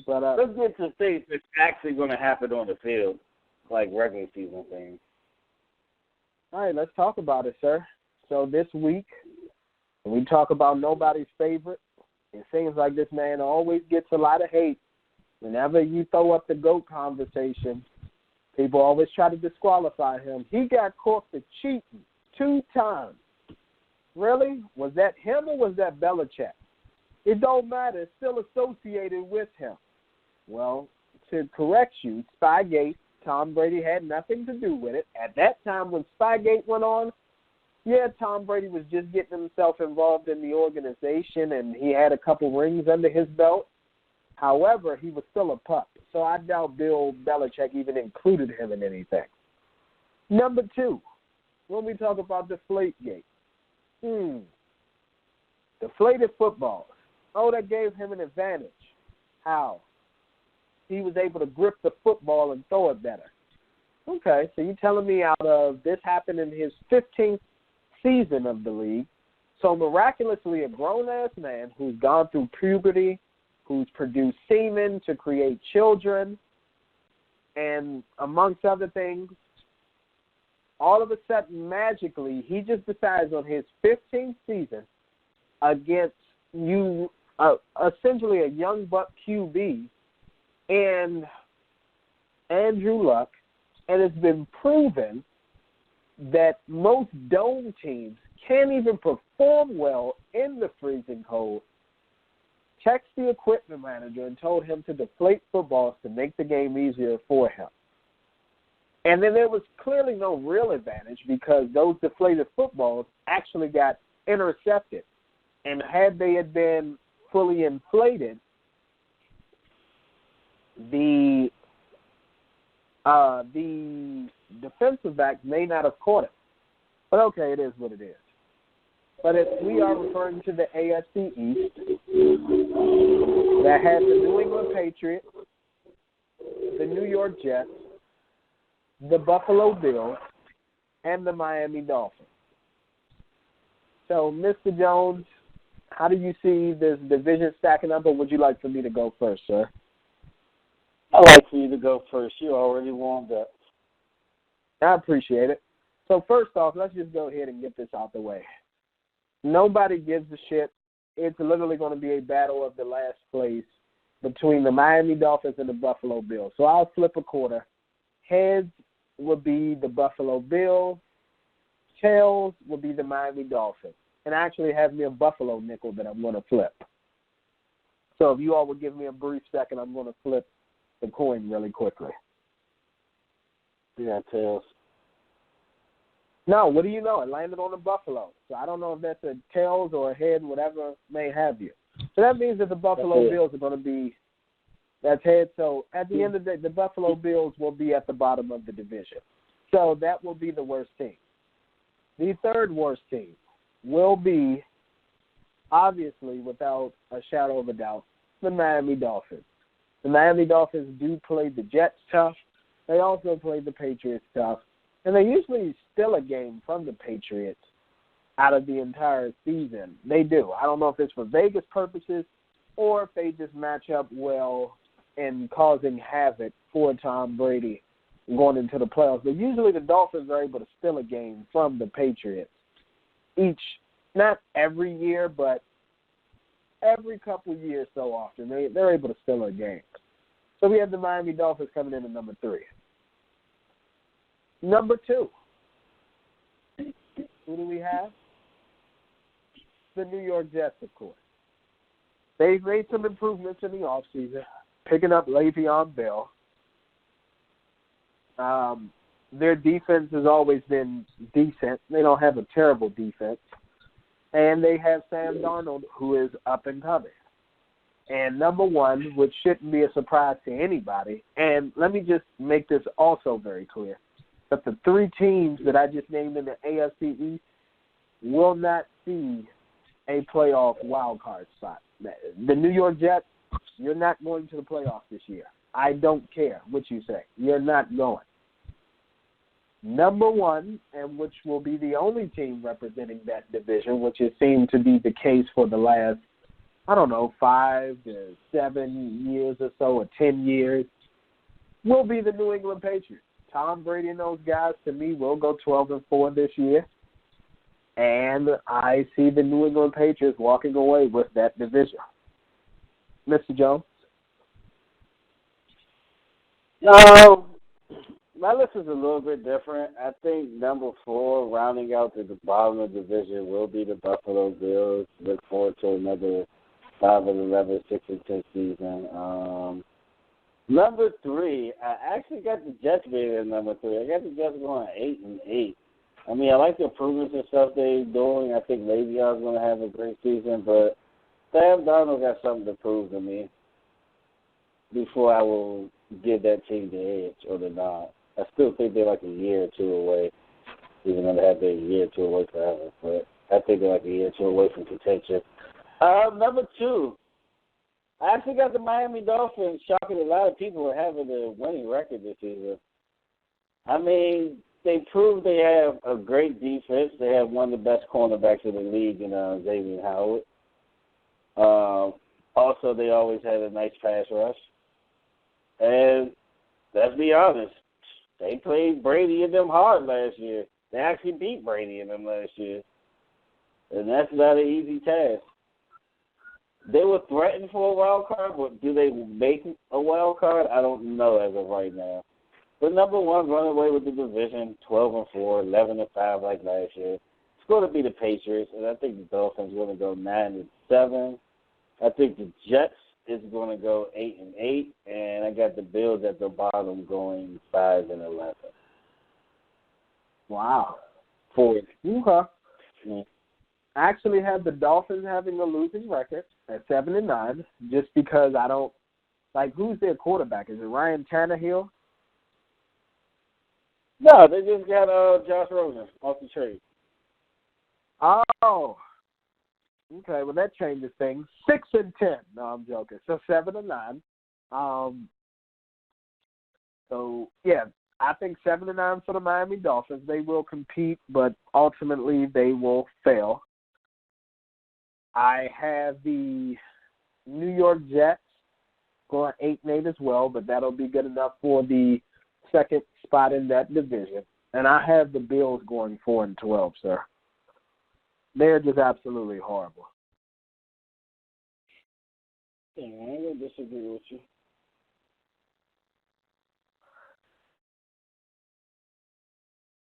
But let's get to things that's actually going to happen on the field, like regular season things. All right, let's talk about it, sir. So this week, when we talk about nobody's favorite, it seems like this man always gets a lot of hate. Whenever you throw up the GOAT conversation, people always try to disqualify him. He got caught for cheating 2 times. Really? Was that him or was that Belichick? It don't matter. It's still associated with him. Well, to correct you, Spygate, Tom Brady had nothing to do with it. At that time when Spygate went on, yeah, Tom Brady was just getting himself involved in the organization, and he had a couple rings under his belt. However, he was still a pup, so I doubt Bill Belichick even included him in anything. Number 2, when we talk about Deflategate, deflated footballs. Oh, that gave him an advantage. How? He was able to grip the football and throw it better. Okay, so you're telling me out of this happened in his 15th season of the league, so miraculously a grown-ass man who's gone through puberty, who's produced semen to create children, and amongst other things, all of a sudden, magically, he just decides on his 15th season against you, essentially a young buck QB, and Andrew Luck, and it's been proven that most dome teams can't even perform well in the freezing cold. Checked the equipment manager and told him to deflate footballs to make the game easier for him. And then there was clearly no real advantage because those deflated footballs actually got intercepted. And had they had been fully inflated, the defensive back may not have caught it. But okay, it is what it is. But if we are referring to the AFC East, that has the New England Patriots, the New York Jets, the Buffalo Bills, and the Miami Dolphins. So, Mr. Jones, how do you see this division stacking up, or would you like for me to go first, sir? I'd like for you to go first. You already warmed up. I appreciate it. So, first off, let's just go ahead and get this out the way. Nobody gives a shit. It's literally going to be a battle of the last place between the Miami Dolphins and the Buffalo Bills. So I'll flip a quarter. Heads will be the Buffalo Bills. Tails will be the Miami Dolphins. And I actually have me a Buffalo nickel that I'm going to flip. So if you all would give me a brief second, I'm going to flip the coin really quickly. Yeah, tails. No, what do you know? It landed on the Buffalo. So I don't know if that's a tails or a head, whatever may have you. So that means that the Buffalo Bills are going to be – that's head. So at the end of the day, the Buffalo Bills will be at the bottom of the division. So that will be the worst team. The third worst team will be, obviously, without a shadow of a doubt, the Miami Dolphins. The Miami Dolphins do play the Jets tough. They also play the Patriots tough. And they usually steal a game from the Patriots out of the entire season. They do. I don't know if it's for Vegas purposes or if they just match up well in causing havoc for Tom Brady going into the playoffs. But usually the Dolphins are able to steal a game from the Patriots each, not every year, but every couple years so often. They're able to steal a game. So we have the Miami Dolphins coming in at number 3. Number 2, who do we have? The New York Jets, of course. They've made some improvements in the offseason, picking up Le'Veon Bell. Their defense has always been decent. They don't have a terrible defense. And they have Sam Darnold, who is up and coming. And number 1, which shouldn't be a surprise to anybody, and let me just make this also very clear, that the 3 teams that I just named in the AFC East will not see a playoff wild card spot. The New York Jets, you're not going to the playoffs this year. I don't care what you say. You're not going. Number 1, and which will be the only team representing that division, which has seemed to be the case for the last I don't know, 5 to 7 years or so, or 10 years, will be the New England Patriots. Tom Brady and those guys, to me, will go 12-4 this year. And I see the New England Patriots walking away with that division. Mr. Jones? No, my list is a little bit different. I think number 4, rounding out to the bottom of the division, will be the Buffalo Bills. Look forward to another 5-11, 6-10 season. Number 3, I actually got the Jets being at number 3. I got the Jets going 8-8. I mean, I like the improvements and stuff they're doing. I think Le'Veon's going to have a great season, but Sam Darnold got something to prove to me before I will give that team the edge or the nod. I still think they're like a year or two away, even though they have been a year or two away forever. But I think they're like a year or two away from contention. Number 2, I actually got the Miami Dolphins, shocking a lot of people for having a winning record this season. I mean, they proved they have a great defense. They have one of the best cornerbacks in the league in Xavier Howard. Also, they always had a nice pass rush. And let's be honest, they played Brady and them hard last year. They actually beat Brady and them last year. And that's not an easy task. They were threatened for a wild card, but do they make a wild card? I don't know as of right now. But number 1, run away with the division, 12-4, 11-5 like last year. It's going to be the Patriots, and I think the Dolphins are going to go 9-7. I think the Jets is going to go 8-8, and I got the Bills at the bottom going 5-11. Wow. 4. Okay. Mm-hmm. I actually have the Dolphins having a losing record at 7-9, just because I don't like who's their quarterback. Is it Ryan Tannehill? No, they just got Josh Rosen off the trade. Oh. Okay, well that changes things. 6-10. No, I'm joking. So 7-9. So yeah, I think 7-9 for the Miami Dolphins. They will compete, but ultimately they will fail. I have the New York Jets going 8-8 as well, but that'll be good enough for the second spot in that division. And I have the Bills going 4-12, sir. They're just absolutely horrible. Yeah, I don't disagree with you.